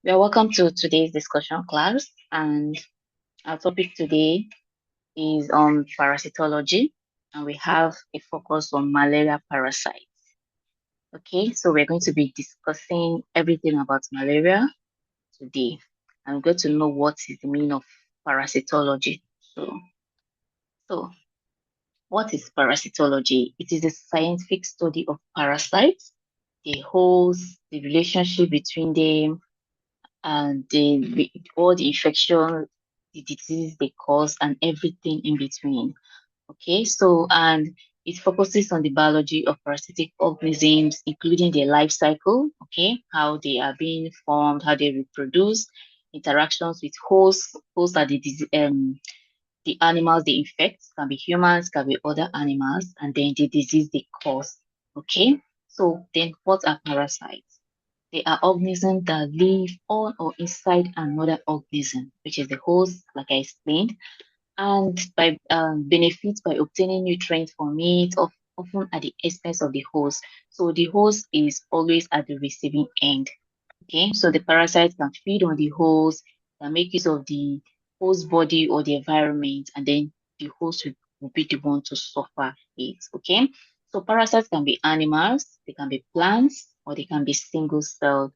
You're welcome to today's discussion class, and our topic today is on parasitology, and we have a focus on malaria parasites. Okay, so we're going to be discussing everything about malaria today. I'm going to know what is the meaning of parasitology. So what is parasitology? It is a scientific study of parasites, the host, the relationship between them, and all the infection, the disease they cause, and everything in between. Okay, so and it focuses on the biology of parasitic organisms, including their life cycle. Okay, how they are being formed, how they reproduce, interactions with hosts are the animals they infect, can be humans, can be other animals, and then the disease they cause. Okay, so then what are parasites? They are organisms that live on or inside another organism, which is the host, like I explained, and by benefits by obtaining nutrients from it, often at the expense of the host. So the host is always at the receiving end. Okay, so the parasite can feed on the host, can make use of the host body or the environment, and then the host will be the one to suffer it. Okay, so parasites can be animals, they can be plants, or they can be single-celled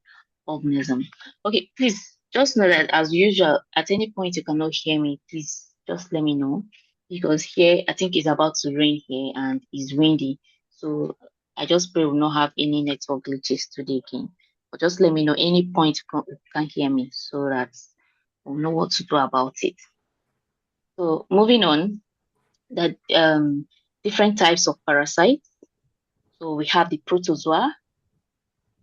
organism. Okay, please just know that as usual, at any point you cannot hear me, please just let me know because here I think it's about to rain here and it's windy. So I just pray we'll not have any network glitches today again. But just let me know any point you can hear me so that we'll know what to do about it. So moving on, that different types of parasites. So we have the protozoa,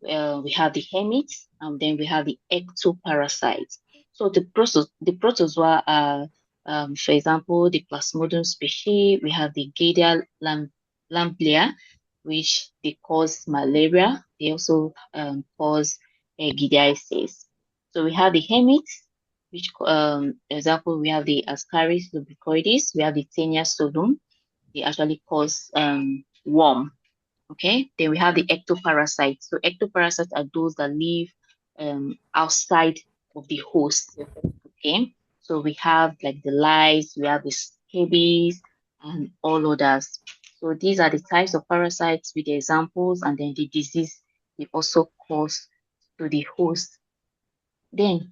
we have the hermits, and then we have the ectoparasites. So the protozoa are, for example, the Plasmodium species. We have the Giardia lamblia, which they cause malaria. They also cause giardiasis. So we have the hermits, which, example, we have the Ascaris lubricoides. We have the Taenia sodum. They actually cause worm. Okay, then we have the ectoparasites. So ectoparasites are those that live outside of the host. Okay, so we have like the lice, we have the scabies, and all others. So these are the types of parasites with the examples, and then the disease they also cause to the host. Then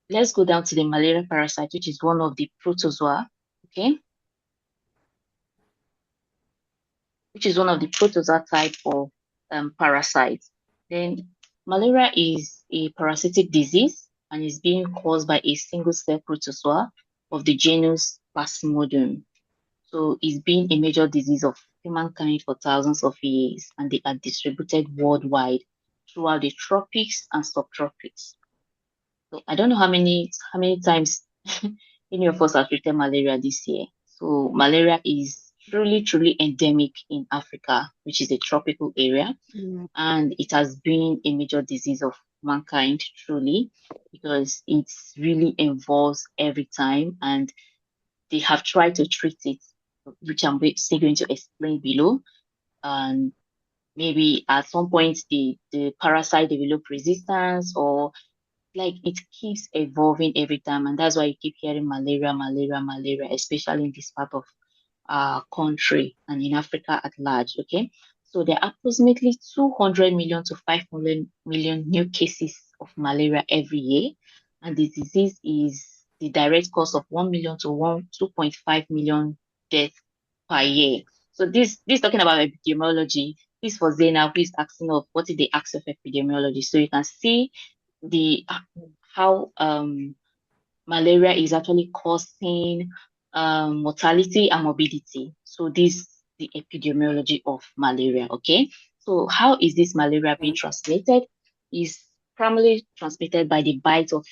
let's go down to the malaria parasite, which is one of the protozoa. Okay, which is one of the protozoa type of parasites. Then malaria is a parasitic disease and is being caused by a single cell protozoa of the genus Plasmodium. So it's been a major disease of humankind for thousands of years, and they are distributed worldwide throughout the tropics and subtropics. So I don't know how many times any of us have treated malaria this year. So malaria is truly endemic in Africa, which is a tropical area, and it has been a major disease of mankind truly because it really involves every time, and they have tried to treat it, which I'm still going to explain below. And maybe at some point the parasite develop resistance, or like it keeps evolving every time, and that's why you keep hearing malaria, especially in this part of our country and in Africa at large. Okay, so there are approximately 200 million to 500 million new cases of malaria every year, and the disease is the direct cause of 1 million to 2.5 million deaths per year. So this talking about epidemiology. This for Zena, who is asking of what is the axis of epidemiology. So you can see the how malaria is actually causing mortality and morbidity. So this the epidemiology of malaria. Okay, so how is this malaria being transmitted? Is primarily transmitted by the bite of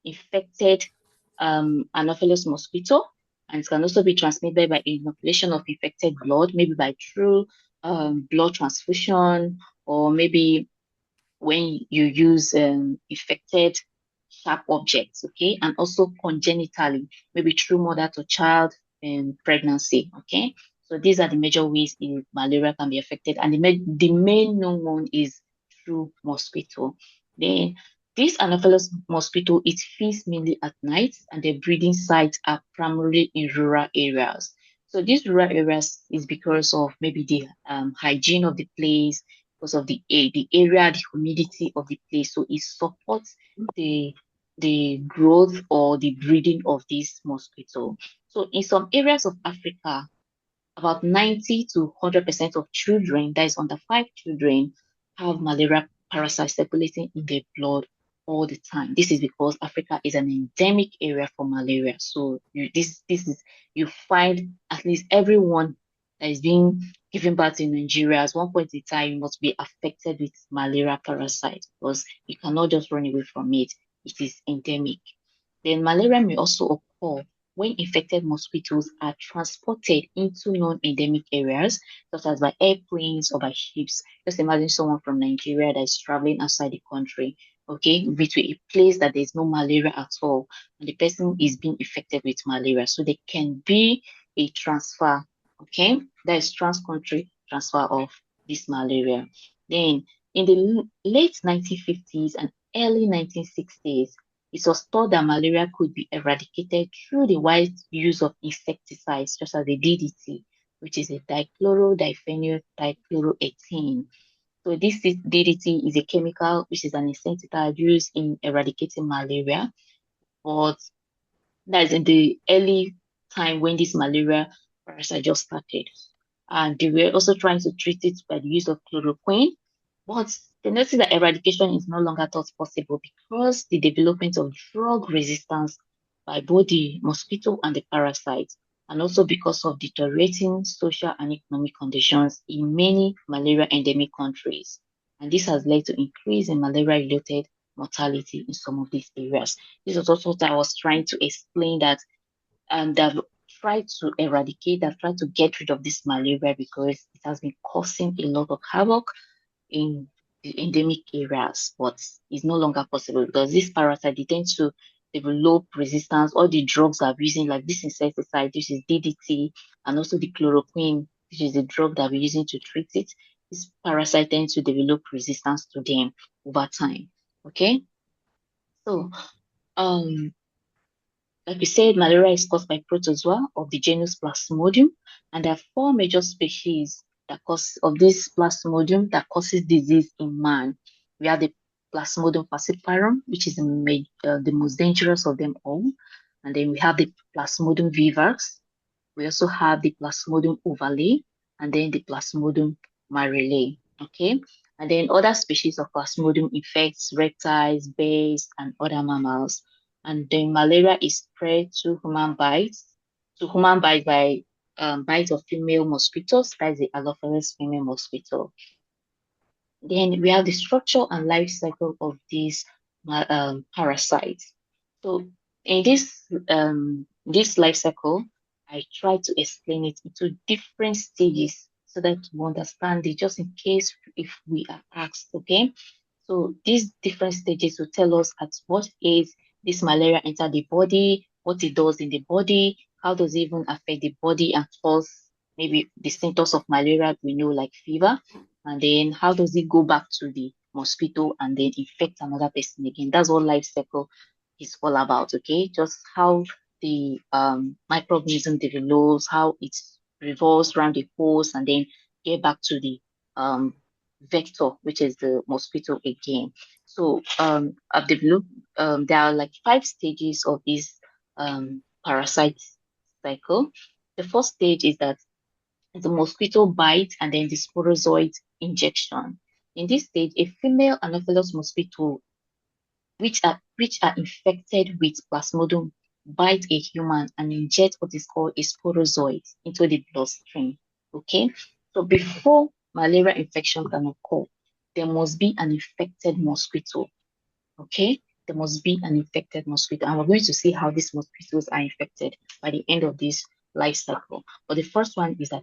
infected Anopheles mosquito, and it can also be transmitted by inoculation of infected blood, maybe by true blood transfusion, or maybe when you use infected sharp objects, okay, and also congenitally, maybe through mother to child pregnancy, okay. So these are the major ways in malaria can be affected, and the main known one is through mosquito. Then this Anopheles mosquito, it feeds mainly at night, and their breeding sites are primarily in rural areas. So these rural areas is because of maybe the hygiene of the place, because of the area, the humidity of the place. So it supports the the growth or the breeding of this mosquito. So in some areas of Africa, about 90 to 100% of children, that is under 5 children, have malaria parasite circulating in their blood all the time. This is because Africa is an endemic area for malaria. So this is, you find at least everyone that is being given birth in Nigeria at one point in time must be affected with malaria parasite, because you cannot just run away from it. It is endemic. Then malaria may also occur when infected mosquitoes are transported into non-endemic areas, such as by airplanes or by ships. Just imagine someone from Nigeria that is traveling outside the country, okay, between a place that there's no malaria at all, and the person is being infected with malaria. So there can be a transfer, okay, that is trans-country transfer of this malaria. Then in the late 1950s and early 1960s, it was thought that malaria could be eradicated through the wide use of insecticides, such as the DDT, which is a dichloro-diphenyl dichloroethane. So DDT is a chemical which is an insecticide used in eradicating malaria, but that is in the early time when this malaria parasite just started. And they were also trying to treat it by the use of chloroquine, but they noticed that eradication is no longer thought possible because the development of drug resistance by both the mosquito and the parasite, and also because of deteriorating social and economic conditions in many malaria endemic countries. And this has led to increase in malaria-related mortality in some of these areas. This is also what I was trying to explain, that they've tried to eradicate, they've tried to get rid of this malaria because it has been causing a lot of havoc in the endemic areas, but it's no longer possible because this parasite, they tend to develop resistance. All the drugs that we're using, like this insecticide, this is DDT, and also the chloroquine, which is the drug that we're using to treat it. This parasite tends to develop resistance to them over time. Okay, so um like we said, malaria is caused by protozoa of the genus Plasmodium, and there are four major species that cause of this Plasmodium that causes disease in man. We have the Plasmodium falciparum, which is the most dangerous of them all, and then we have the Plasmodium vivax. We also have the Plasmodium ovale, and then the Plasmodium marile. Okay, and then other species of Plasmodium infects reptiles, birds, and other mammals. And then malaria is spread to human bites by bites of female mosquitoes. That is the Anopheles female mosquito. Then we have the structure and life cycle of these parasites. So in this life cycle, I try to explain it into different stages so that you understand it, just in case if we are asked, okay? So these different stages will tell us at what age this malaria enter the body, what it does in the body, how does it even affect the body and cause maybe the symptoms of malaria we know, like fever, and then how does it go back to the mosquito and then infect another person again. That's what life cycle is all about, okay? Just how the microorganism develops, how it revolves around the host and then get back to the um vector, which is the mosquito again. So I've developed there are like 5 stages of this parasite cycle. The first stage is that the mosquito bite and then the sporozoid injection. In this stage, a female Anopheles mosquito which are infected with Plasmodium bite a human and inject what is called a sporozoid into the bloodstream. Okay, so before malaria infection can occur, there must be an infected mosquito. Okay, there must be an infected mosquito, and we're going to see how these mosquitoes are infected by the end of this life cycle. But the first one is that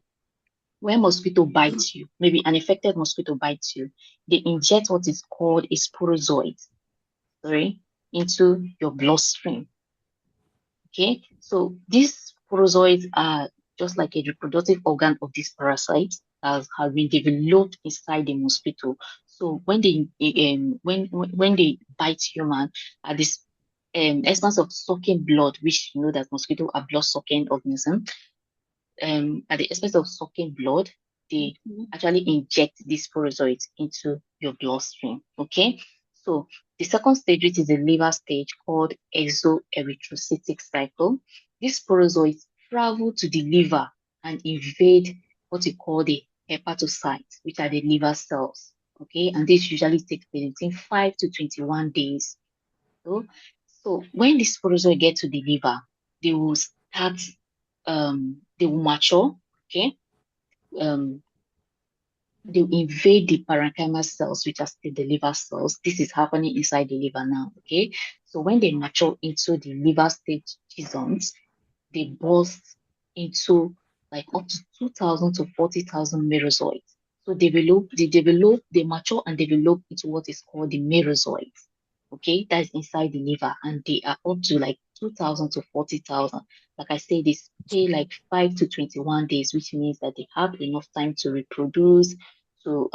when mosquito bites you, maybe an infected mosquito bites you, they inject what is called a sporozoid, sorry, into your bloodstream. Okay, so these sporozoids are just like a reproductive organ of this parasite that has been developed inside the mosquito. So when they bite human, at this essence of sucking blood, which you know that mosquito are blood sucking organism, at the expense of sucking blood, they actually inject these sporozoids into your bloodstream. Okay, so the second stage, which is the liver stage, called exoerythrocytic cycle, these sporozoids travel to the liver and invade what we call the hepatocytes, which are the liver cells. Okay, and this usually takes between 5 to 21 days. So when the sporozoid get to the liver, they will start they will mature, okay? They will invade the parenchymal cells, which are still the liver cells. This is happening inside the liver now, okay? So when they mature into the liver stage chisons, they burst into like up to 2,000 to 40,000 merozoids. So they mature and develop into what is called the merozoids. Okay, that's inside the liver, and they are up to like 2,000 to 40,000. Like I said, they stay like 5 to 21 days, which means that they have enough time to reproduce, to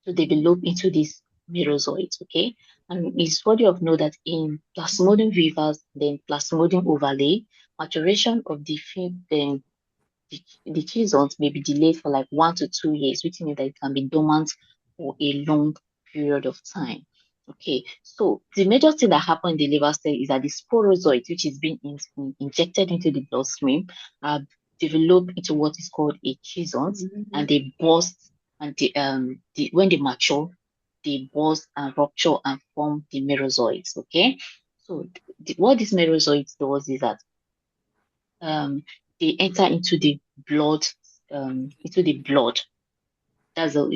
develop into these merozoites. Okay, and it's worthy of note that in Plasmodium vivas, then Plasmodium ovale, maturation of the chisels may be delayed for like 1 to 2 years, which means that it can be dormant for a long period of time. Okay, so the major thing that happens in the liver cell is that the sporozoids, which is being injected into the bloodstream, are developed into what is called a chisel, and they burst, and when they mature, they burst and rupture and form the merozoids. Okay, so what this merozoids does is that um, they enter into the blood. That's a,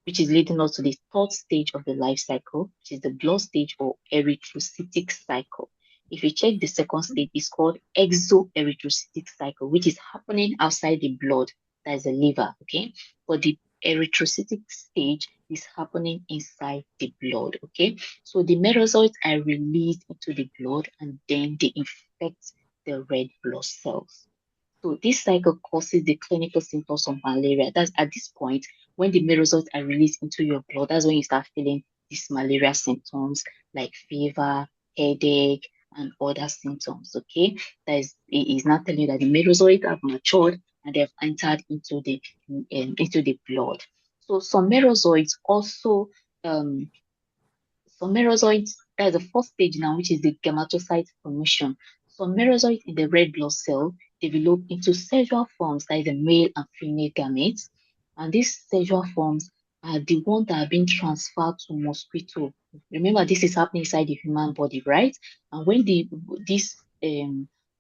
which is leading us to the third stage of the life cycle, which is the blood stage or erythrocytic cycle. If you check the second stage, it's called exoerythrocytic cycle, which is happening outside the blood, that is the liver, okay? But the erythrocytic stage is happening inside the blood, okay? So the merozoids are released into the blood and then they infect the red blood cells. So this cycle causes the clinical symptoms of malaria. That's at this point when the merozoites are released into your blood. That's when you start feeling these malaria symptoms like fever, headache, and other symptoms. Okay, that is it is not telling you that the merozoites have matured and they have entered into the blood. So some merozoites also um some merozoites, that's the first stage now, which is the gametocyte formation. Some merozoites in the red blood cell develop into sexual forms, that is the male and female gametes. And these sexual forms are the ones that are being transferred to mosquito. Remember, this is happening inside the human body, right? And when this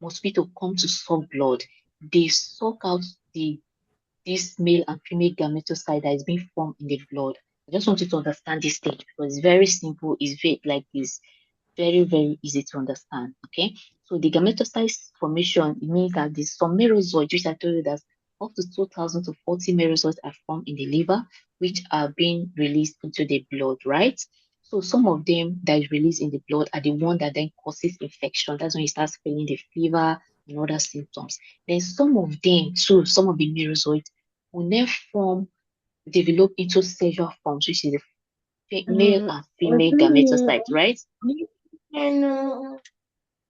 mosquito come to suck blood, they suck out this male and female gametocyte that is being formed in the blood. I just want you to understand this stage because it's very simple. It's very, very easy to understand. Okay. So the gametocyte formation, it means that the some merozoids, which I told you that up to 2,000 to 40 merozoids are formed in the liver, which are being released into the blood, right? So some of them that is released in the blood are the one that then causes infection. That's when you start feeling the fever and other symptoms. Then some of them too, some of the merozoids will then develop into sexual forms, which is the male and female gametocyte, right?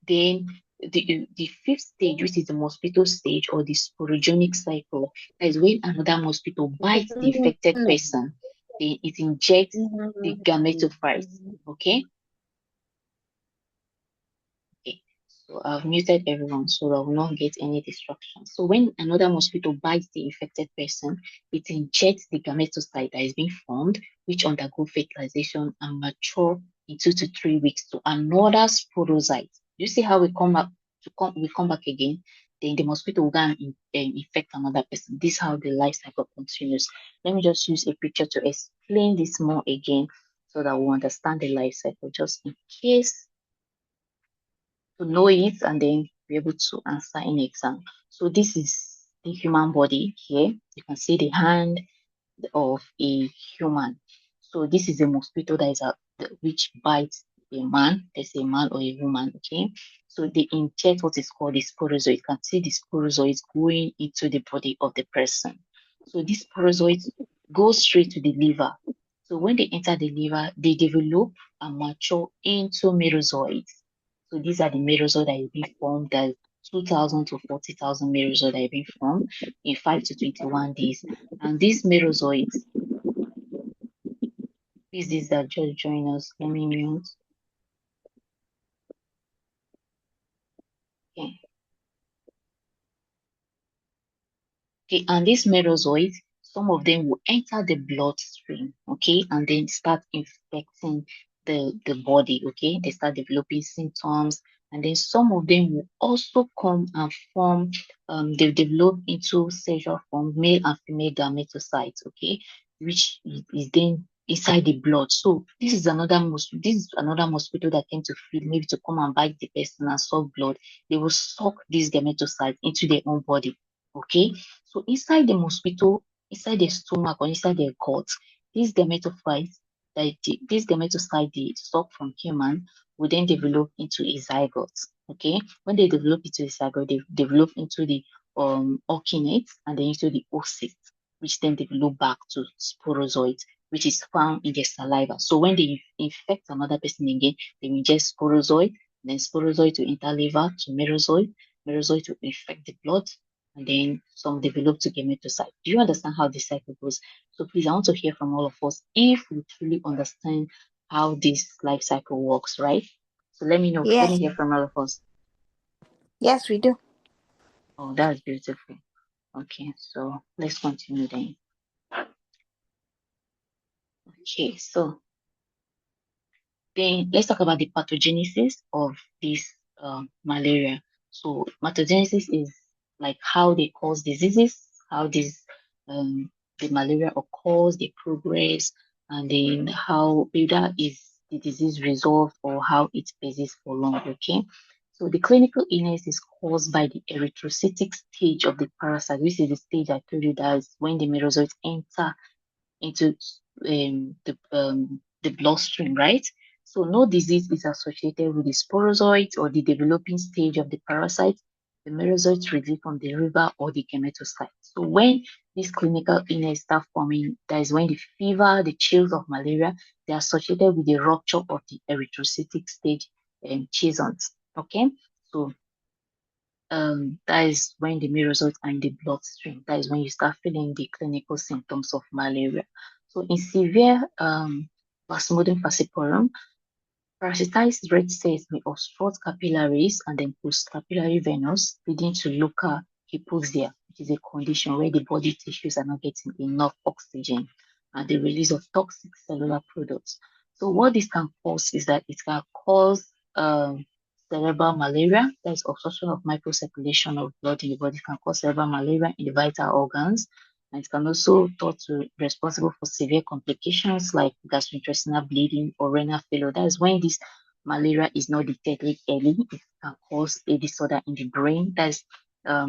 Then the fifth stage, which is the mosquito stage or the sporogenic cycle, that is when another mosquito bites the infected person, then it injects the gametophytes. Okay? Okay. So I've muted everyone so I will not get any distraction. So when another mosquito bites the infected person, it injects the gametocyte that is being formed, which undergo fertilization and mature in 2 to 3 weeks to another sporozoite. You see how we come back again? Then the mosquito will go and infect another person. This is how the life cycle continues. Let me just use a picture to explain this more again so that we understand the life cycle, just in case to know it and then be able to answer in exam. So this is the human body here. You can see the hand of a human. So this is a mosquito that is which bites a man. There's a man or a woman. Okay. So they inject what is called the sporozoid. You can see the sporozoids going into the body of the person. So these sporozoids go straight to the liver. So when they enter the liver, they develop and mature into merozoites. So these are the merozoites that have been formed, that 2,000 to 40,000 merozoites that have been formed in 5 to 21 days. And these merozoites, please, these that just join us, let me mute. Okay. Okay, and these merozoites, some of them will enter the bloodstream, okay, and then start infecting the body, okay. They start developing symptoms, and then some of them will also come and form, they develop into sexual form, male and female gametocytes, okay, which is then inside the blood. So this is another mosquito that came to feed, maybe to come and bite the person and suck blood. They will suck these gametocytes into their own body, okay. So inside the mosquito, inside the stomach or inside the gut, these dermatophytes, these dermatocytes they suck from human will then develop into a zygote. Okay, when they develop into a zygote, they develop into the orchinates and then into the oocytes, which then develop back to sporozoites, which is found in the saliva. So when they infect another person again, they ingest sporozoid, then sporozoid to enter liver to merozoid, merozoid to infect the blood, and then some develop to gametocyte. Do you understand how this cycle goes? So please, I want to hear from all of us if we truly understand how this life cycle works, right? So let me know. Let me Yes, hear from all of us. yes, we do. Oh, that's beautiful. Okay, so let's continue then. Okay, so then let's talk about the pathogenesis of this malaria. So pathogenesis is like how they cause diseases, how this um, the malaria occurs, the progress, and then how whether is the disease resolved or how it persists for long. Okay. So the clinical illness is caused by the erythrocytic stage of the parasite, which is the stage I told you that is when the merozoites enter into the bloodstream, right? So no disease is associated with the sporozoite or the developing stage of the parasite. The merozoites reside from the liver or the gametocyte. So when this clinical illness start forming, that is when the fever, the chills of malaria, they are associated with the rupture of the erythrocytic stage chasons. Okay, so that is when the merozoites are in the bloodstream. That is when you start feeling the clinical symptoms of malaria. So in severe Plasmodium falciparum, parasitized red cells may obstruct capillaries and then post-capillary venous, leading to local hypoxia, which is a condition where the body tissues are not getting enough oxygen and the release of toxic cellular products. So what this can cause is that it can cause cerebral malaria, that is obstruction of microcirculation of blood in the body, can cause cerebral malaria in the vital organs, and it can also thought to be responsible for severe complications like gastrointestinal bleeding or renal failure. That is when this malaria is not detected early. It can cause a disorder in the brain. That is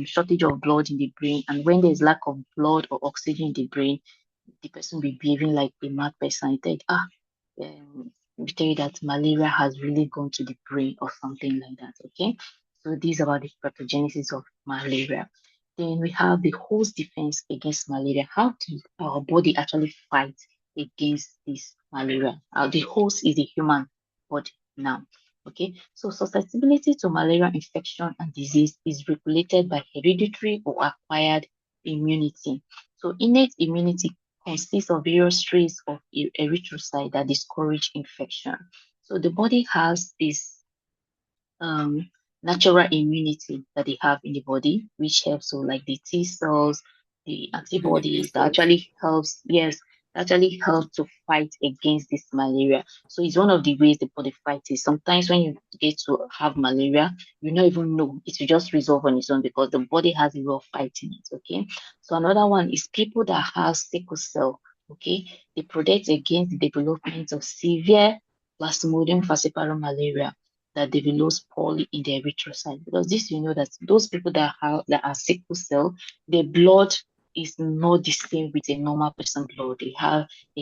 shortage of blood in the brain. And when there is lack of blood or oxygen in the brain, the person will be behaving like a mad person. It said, we tell you that malaria has really gone to the brain or something like that. Okay, so these are about the pathogenesis of malaria. Then we have the host defense against malaria. How do our body actually fight against this malaria? The host is the human body now. Okay, so susceptibility to malaria infection and disease is regulated by hereditary or acquired immunity. So innate immunity consists of various strains of erythrocyte that discourage infection. So the body has this um, natural immunity that they have in the body, which helps, so like the T cells, the antibodies, that actually helps, yes, actually help to fight against this malaria. So it's one of the ways the body fights it. Sometimes when you get to have malaria, you don't even know. It will just resolve on its own because the body has a way of fighting it, okay? So another one is people that have sickle cell, okay? They protect against the development of severe Plasmodium falciparum malaria that develops poorly in the erythrocyte. Because this, you know, that those people that are sickle cell, their blood is not the same with a normal person blood. They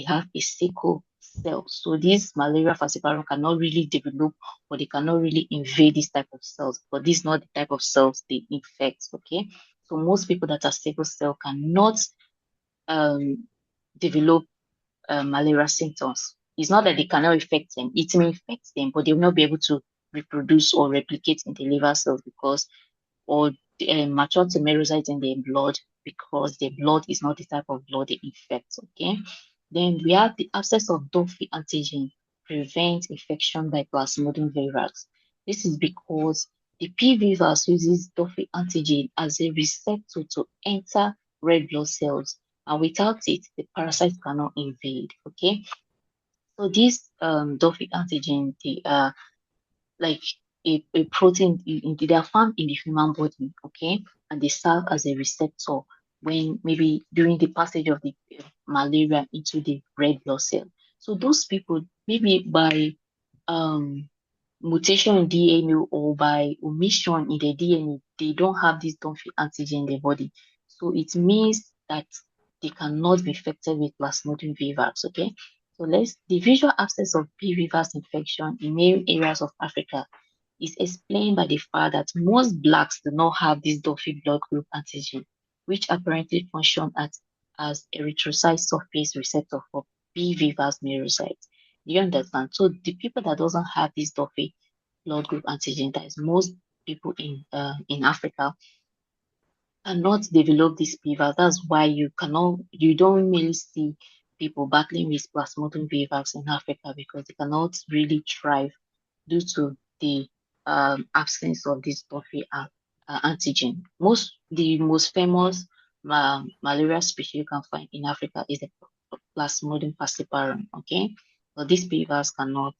have a sickle cell. So this malaria falciparum cannot really develop or they cannot really invade this type of cells. But this is not the type of cells they infect. Okay. So most people that are sickle cell cannot um develop malaria symptoms. It's not that they cannot infect them. It may infect them, but they will not be able to reproduce or replicate in the liver cells because or mature temerocytes in their blood because their blood is not the type of blood they infect. Okay. Then we have the absence of Duffy antigen prevents infection by Plasmodium vivax. This is because the P virus uses Duffy antigen as a receptor to enter red blood cells, and without it, the parasite cannot invade. Okay, so this Duffy antigen, they are like a protein, they are found in the human body, okay, and they serve as a receptor when maybe during the passage of the malaria into the red blood cell. So those people, maybe by um mutation in DNA or by omission in the DNA, they don't have this Dunphy antigen in their body. So it means that they cannot be infected with Plasmodium vivax. Okay. So the visual absence of P. vivax infection in many areas of Africa is explained by the fact that most blacks do not have this Duffy blood group antigen, which apparently function as erythrocyte surface receptor for P. vivax merocytes. Do you understand? So the people that doesn't have this Duffy blood group antigen, that is most people in Africa, cannot develop this fever. That's why you don't really see people battling with Plasmodium vivax in Africa because they cannot really thrive due to the absence of this Duffy antigen. The most famous malaria species you can find in Africa is the Plasmodium falciparum. Okay, but these fevers cannot.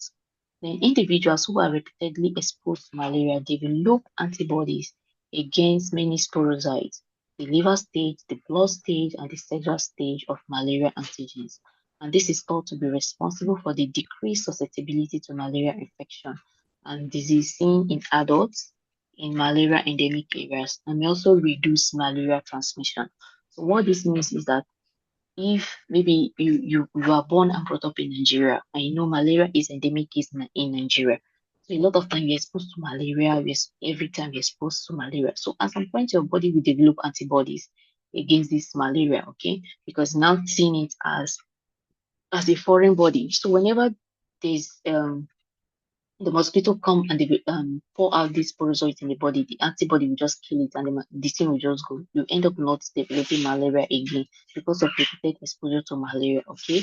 Then individuals who are repeatedly exposed to malaria develop antibodies against many sporozoites, the liver stage, the blood stage, and the cellular stage of malaria antigens. And this is thought to be responsible for the decreased susceptibility to malaria infection and disease seen in adults in malaria endemic areas and may also reduce malaria transmission. So what this means is that if maybe you are born and brought up in Nigeria and you know malaria is endemic in Nigeria. So a lot of time you're exposed to malaria, every time you're exposed to malaria. So at some point your body will develop antibodies against this malaria, okay? Because now seeing it as a foreign body. So whenever there's the mosquito come and they will, pour out this porozoite in the body, the antibody will just kill it and the thing will just go. You end up not developing malaria again because of repeated exposure to malaria, okay?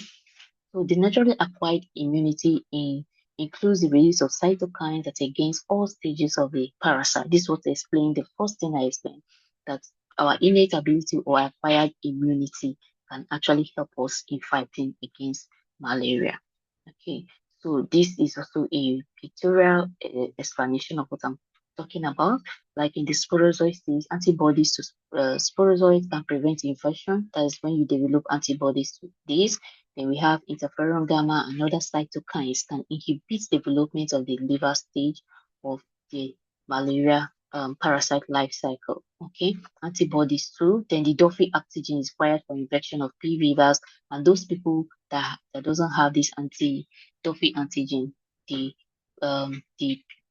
So the naturally acquired immunity includes the release of cytokines that against all stages of the parasite. This was explained, the first thing I explained, that our innate ability or acquired immunity can actually help us in fighting against malaria. Okay, so this is also a pictorial explanation of what I'm talking about. Like in the sporozoid stage, antibodies to sporozoids can prevent infection. That is when you develop antibodies to this. Then we have interferon gamma and other cytokines can inhibit development of the liver stage of the malaria parasite life cycle. Okay, antibodies too. Then the Duffy antigen is required for infection of P. vivus, and those people that doesn't have this Duffy antigen, the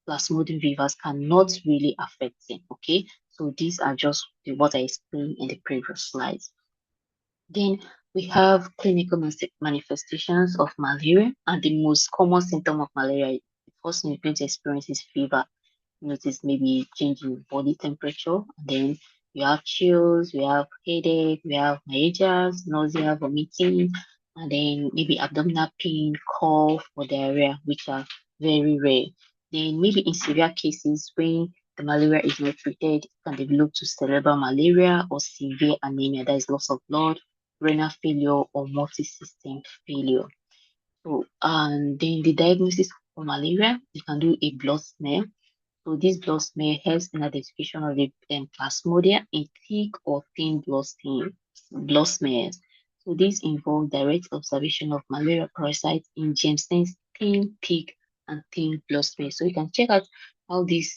Plasmodium vivax cannot really affect them. Okay, so these are just what I explained in the previous slides. Then we have clinical manifestations of malaria, and the most common symptom of malaria, the first thing you're going to experience is fever. Notice maybe change in body temperature, and then you have chills, you have headache, you have myalgia, nausea, vomiting, and then maybe abdominal pain, cough, or diarrhea, which are very rare. Then maybe in severe cases when the malaria is not treated, it can develop to cerebral malaria or severe anemia, that is loss of blood, renal failure, or multi-system failure. So, and then the diagnosis for malaria, you can do a blood smear. So this blood smear helps in identification of the plasmodia in thick or thin blood smears. So this involves direct observation of malaria parasites in gemstones, thin, thick, and thin blood smear. So you can check out how this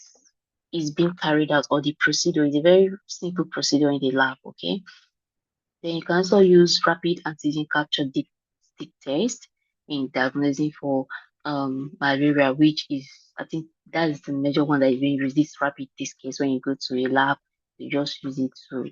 is being carried out, or the procedure is a very simple procedure in the lab, okay? Then you can also use rapid antigen capture deep stick test in diagnosing for malaria, which is, I think that is the major one that is being used. This rapid test case when you go to a lab, you just use it to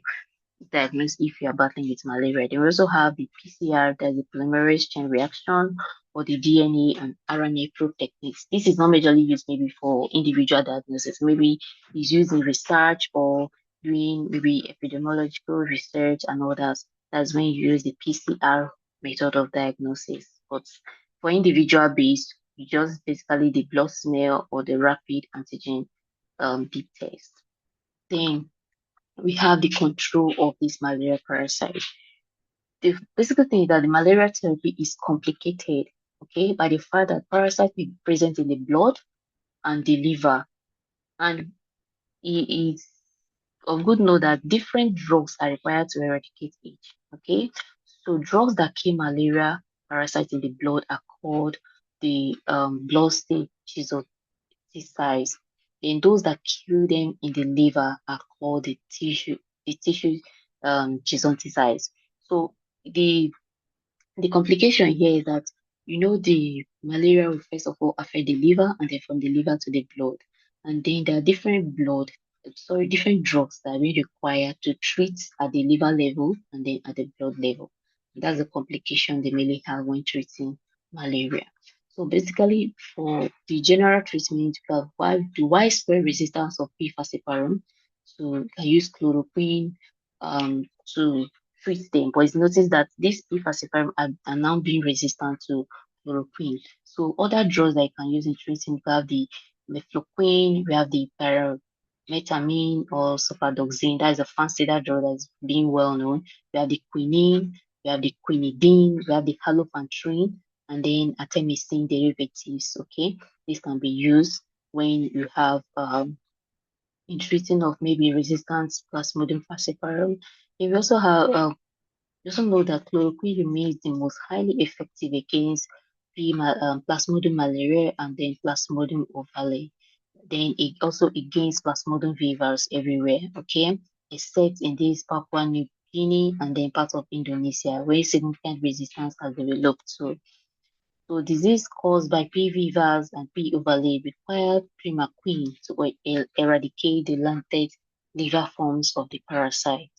diagnose if you are battling with malaria. Then we also have the PCR, that's the polymerase chain reaction, or the DNA and RNA probe techniques. This is not majorly used maybe for individual diagnosis. Maybe it's used in research or doing maybe epidemiological research and all that. That's when you use the PCR method of diagnosis. But for individual based, you just basically the blood smear or the rapid antigen deep test. Then we have the control of this malaria parasite. The basic thing is that the malaria therapy is complicated, okay, by the fact that parasite is present in the blood and the liver, and it is of good note that different drugs are required to eradicate each. Okay, so drugs that kill malaria parasite in the blood are called the blood stage size. Then those that kill them in the liver are called the tissue size. So the the complication here is that the malaria will first of all affect the liver and then from the liver to the blood. And then there are different drugs that we require to treat at the liver level and then at the blood level. That's the complication they mainly have when treating malaria. So basically, for the general treatment, we have the widespread resistance of P. falciparum. So you can use chloroquine to treat them. But it's noticed that these P. falciparum are now being resistant to chloroquine. So other drugs that you can use in treating, we have the mefloquine, we have the metamine or sulfadoxine. That is a fancy that drug that's being well known. We have the quinine, we have the quinidine, we have the halofantrine, and then artemisinin derivatives. Okay, this can be used when you have in treating of maybe resistant plasmodium falciparum. And we also have you also know that chloroquine remains the most highly effective against Plasmodium malaria and then Plasmodium ovale. Then it also against Plasmodium vivus everywhere, okay? Except in this Papua New Guinea and then part of Indonesia, where significant resistance has developed. So disease caused by P. vivus and P. ovale required primaquine to eradicate the latent liver forms of the parasite.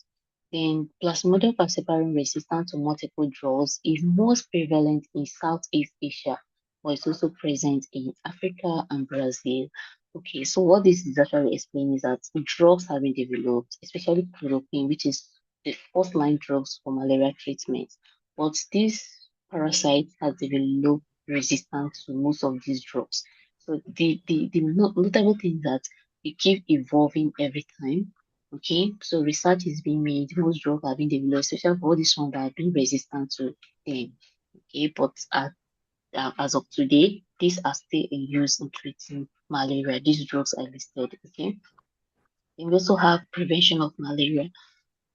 Then Plasmodium falciparum resistant to multiple drugs is most prevalent in Southeast Asia, but it's also present in Africa and Brazil. Okay, so what this is actually explaining is that drugs have been developed, especially chloroquine, which is the first line drugs for malaria treatment. But this parasite has developed resistance to most of these drugs. So the notable thing is that it keeps evolving every time. Okay, so research is being made, most drugs are being developed, especially for all these ones that have been resistant to them. Okay, but as of today, these are still in use in treating malaria. These drugs are listed. Okay, and we also have prevention of malaria.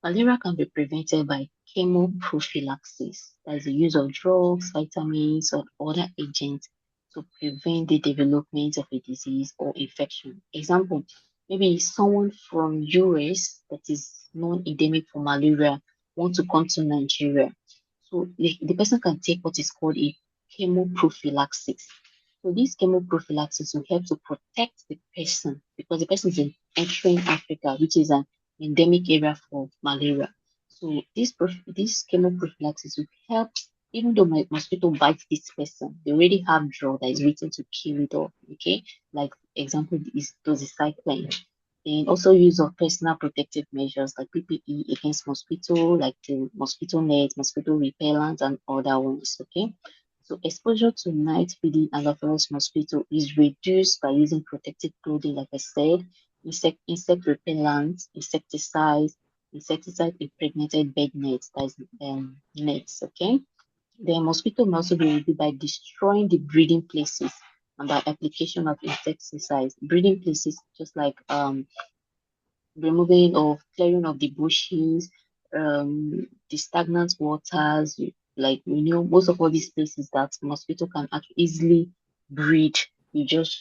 Malaria can be prevented by chemoprophylaxis, that is the use of drugs, vitamins, or other agents to prevent the development of a disease or infection. Example, maybe someone from US that is non-endemic for malaria want to come to Nigeria. So the person can take what is called a chemoprophylaxis. So this chemoprophylaxis will help to protect the person because the person is entering Africa, which is an endemic area for malaria. So this chemoprophylaxis will help, even though my mosquito bites this person, they already have drug that is written to kill it off. Okay, like example is doxycycline. And also use of personal protective measures like PPE against mosquito, like the mosquito net, mosquito repellent, and other ones. Okay. So exposure to night feeding Anopheles mosquito is reduced by using protective clothing, like I said, insect repellents, insecticide impregnated bed nets, that is nets, okay? The mosquito may also be reduced by destroying the breeding places and by application of insecticides. Breeding places, just like removing or clearing of the bushes, the stagnant waters, like most of all these places that mosquito can easily breed, you just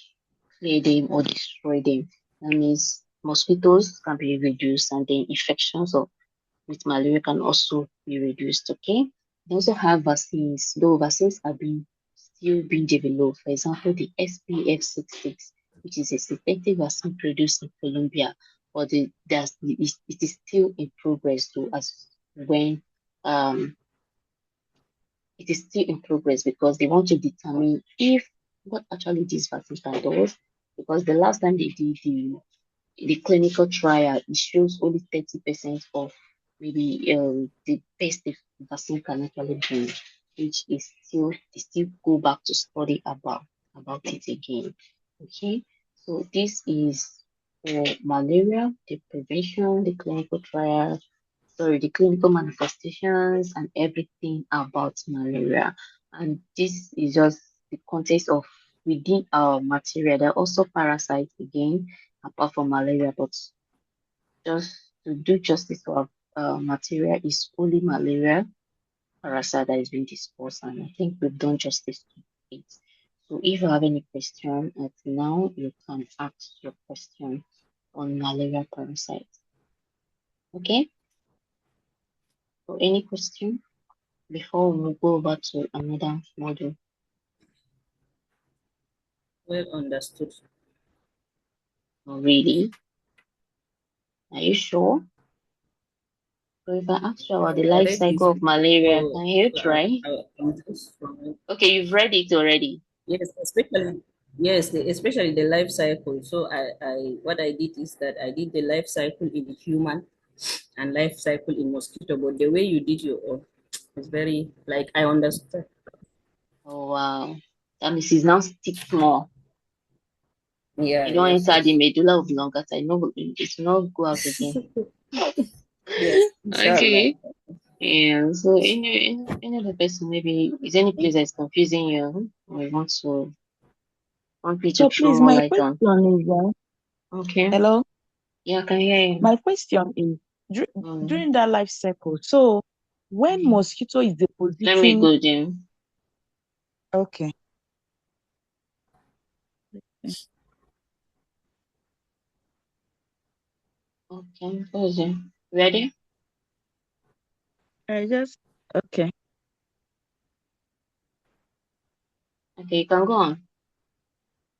clear them or destroy them. That means mosquitoes can be reduced and then infections with malaria can also be reduced. Okay. They also have vaccines, though vaccines are still being developed. For example, the SPF 66, which is a synthetic vaccine produced in Colombia, but it is still in progress too, as when it is still in progress because they want to determine if what actually this vaccine can do. Because the last time they did the clinical trial, it shows only 30% of maybe the best the vaccine can actually do, which is still they still go back to study about it again. Okay, so this is for malaria, the prevention, the clinical trial, sorry, the clinical manifestations and everything about malaria. And this is just the context of within our material. There are also parasites again, apart from malaria, but just to do justice to our material is only malaria parasite that is being discussed, and I think we've done justice to it. So if you have any question at now, you can ask your question on malaria parasite. Okay? So any question before we go over to another module? Well understood. Oh, really? Are you sure? So if I ask you about the I life read it. cycle of malaria, So, can you so try? I'm just from it. Okay, you've read it already. Yes, especially the life cycle. So what I did is that I did the life cycle in human and life cycle in mosquito. But the way you did your own is very like I understand. Oh wow. That means it's now stick more. Yeah, You don't yes, enter the yes. medulla oblongata. No, it's not go out again. Yes, inshallah. Okay. Yeah. So any other person maybe is any place that's confusing you or you want me to So throw please, more my light on? question is, Okay. hello. Yeah, I can hear you. My question is, Mm. during that life cycle, so when Mhm. mosquito is Let me depositing, go then. okay, Okay, pause it. Ready? I just okay. Okay, you can go on.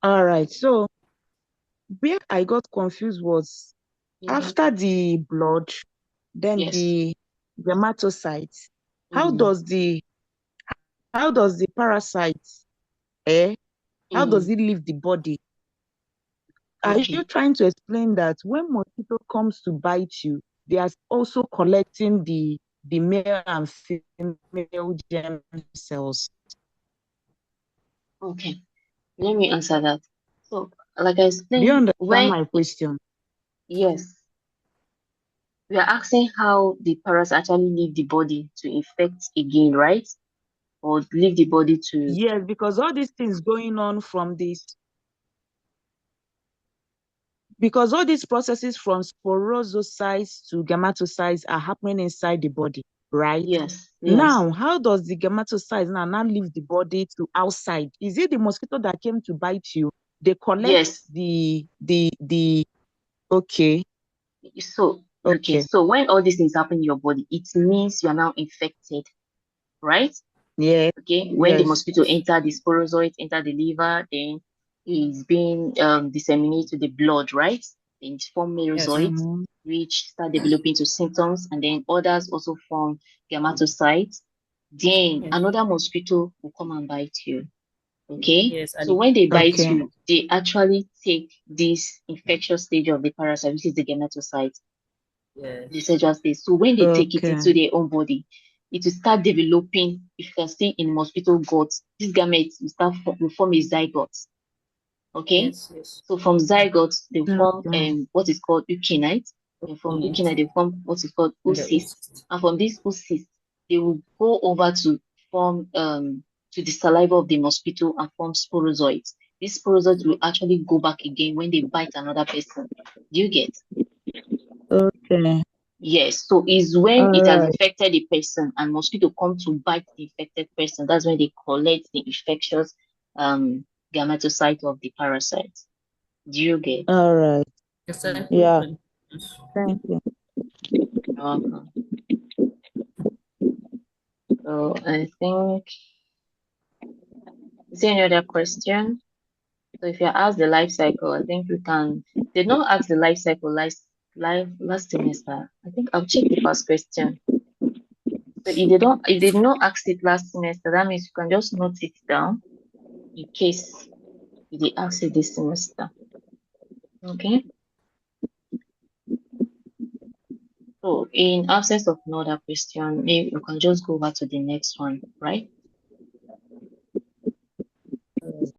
All right. So where I got confused was Mm-hmm. after the blood, then Yes. the dermatocytes. How Mm. does the how does the parasite how does Mm. it leave the body? Are you Okay. trying to explain that when mosquito comes to bite you, they are also collecting the male and female germ cells? Okay. Let me answer that. So, like I Do you explained, understand when my question? yes, we are asking how the parasite actually leave the body to infect again, right? Or leave the body to Yes, because all these things going on from this, because all these processes from sporozocytes to gametocytes are happening inside the body, right? yes, yes, Now, how does the gametocytes now leave the body to outside? Is it the mosquito that came to bite you? They collect yes. the okay, So okay, okay, so when all these things happen in your body, it means you are now infected, right? yes, Okay, when the yes, mosquito enter the sporozoite, enter the liver, then it's being disseminated to the blood, right? Then it form Yes, merozoites, mm-hmm. which start developing to symptoms, and then others also form gametocytes. Then yes, another mosquito will come and bite you. Okay, yes, so and when they bite Okay, you, they actually take this infectious stage of the parasite, which is the gametocyte, the yes, sexual stage. So when they take it okay, into their own body, it will start developing. If you can see in mosquito guts, this gametes will form a zygote. Okay, yes, yes. so from zygotes they form okay, what is called eukaryote, and from In it, eukaryote they form what is called in the oocyst, oocyst. and from this oocyst they will go over to form to the saliva of the mosquito and form sporozoites. These sporozoites will actually go back again when they bite another person. Do you get? okay. Yes, so is when All it has right, infected the person and mosquito come to bite the infected person. That's when they collect the infectious um gametocyte of the parasite. Do you get? all right. Yes, I Yeah, totally. Yes. thank you. Okay. So I think is there any other question? So if you ask the life cycle, I think we can. They don't ask the life cycle last semester. I think I'll check the past question. So if they did not ask it last semester, that means you can just note it down in case they ask it this semester. Okay. So in absence of another question, maybe you can just go over to the next one, right?